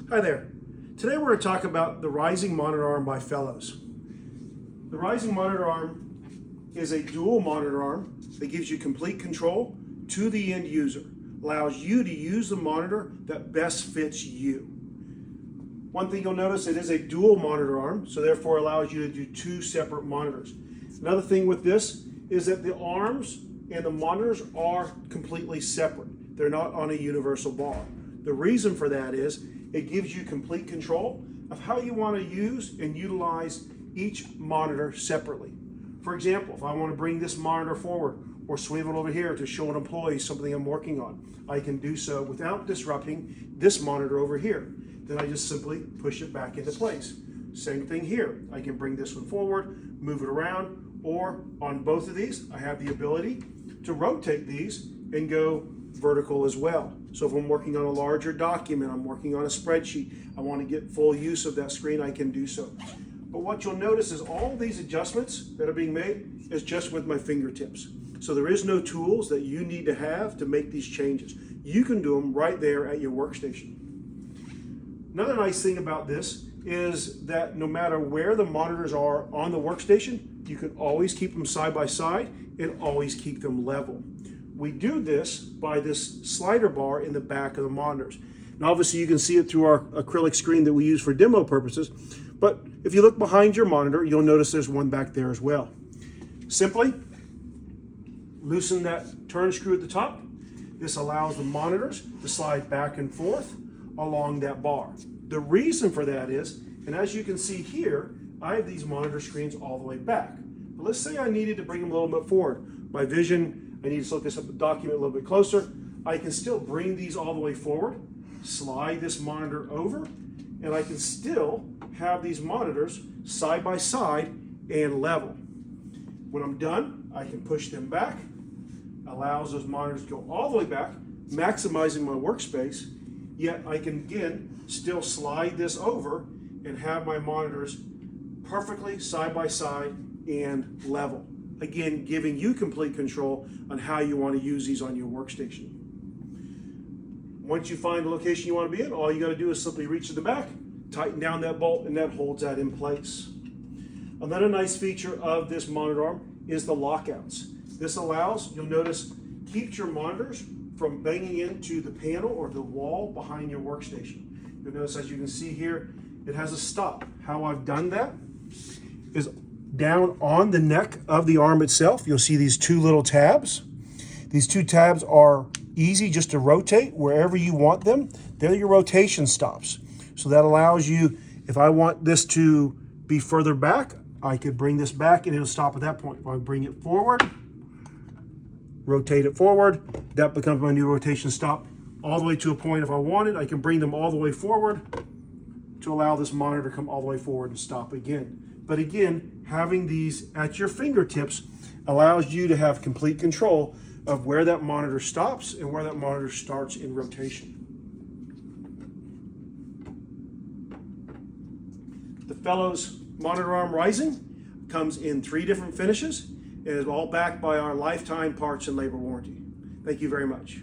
Hi there. Today we're going to talk about the Rising monitor arm by Fellows. The Rising monitor arm is a dual monitor arm that gives you complete control to the end user, allows you to use the monitor that best fits you. One thing you'll notice, it is a dual monitor arm, so therefore allows you to do two separate monitors. Another thing with this is that the arms and the monitors are completely separate. They're not on a universal bar. The reason for that is it gives you complete control of how you want to use and utilize each monitor separately. For example, if I want to bring this monitor forward or swivel it over here to show an employee something I'm working on, I can do so without disrupting this monitor over here. Then I just simply push it back into place. Same thing here. I can bring this one forward, move it around, or on both of these, I have the ability to rotate these and go vertical as well. So if I'm working on a larger document, I'm working on a spreadsheet, I want to get full use of that screen, I can do so. But what you'll notice is all these adjustments that are being made is just with my fingertips. So there is no tools that you need to have to make these changes. You can do them right there at your workstation. Another nice thing about this is that no matter where the monitors are on the workstation, you can always keep them side by side and always keep them level. We do this by this slider bar in the back of the monitors. Now obviously you can see it through our acrylic screen that we use for demo purposes, but if you look behind your monitor, you'll notice there's one back there as well. Simply loosen that turn screw at the top. This allows the monitors to slide back and forth along that bar. The reason for that is, and as you can see here, I have these monitor screens all the way back. But let's say I needed to bring them a little bit forward. My vision, I need to look this up the document a little bit closer. I can still bring these all the way forward, slide this monitor over, and I can still have these monitors side by side and level. When I'm done, I can push them back, allows those monitors to go all the way back, maximizing my workspace, yet I can again still slide this over and have my monitors perfectly side by side and level. Again, giving you complete control on how you want to use these on your workstation. Once you find the location you want to be in, all you got to do is simply reach to the back, tighten down that bolt, and that holds that in place. Another nice feature of this monitor arm is the lockouts. This allows, you'll notice, keeps your monitors from banging into the panel or the wall behind your workstation. You'll notice, as you can see here, it has a stop. How I've done that is down on the neck of the arm itself, you'll see these two little tabs. These two tabs are easy just to rotate wherever you want them. They're your rotation stops. So that allows you, if I want this to be further back, I could bring this back and it'll stop at that point. If I bring it forward, rotate it forward, that becomes my new rotation stop all the way to a point. If I wanted, I can bring them all the way forward to allow this monitor to come all the way forward and stop again. But again, having these at your fingertips allows you to have complete control of where that monitor stops and where that monitor starts in rotation. The Fellows monitor arm Rising comes in 3 different finishes and is all backed by our lifetime parts and labor warranty. Thank you very much.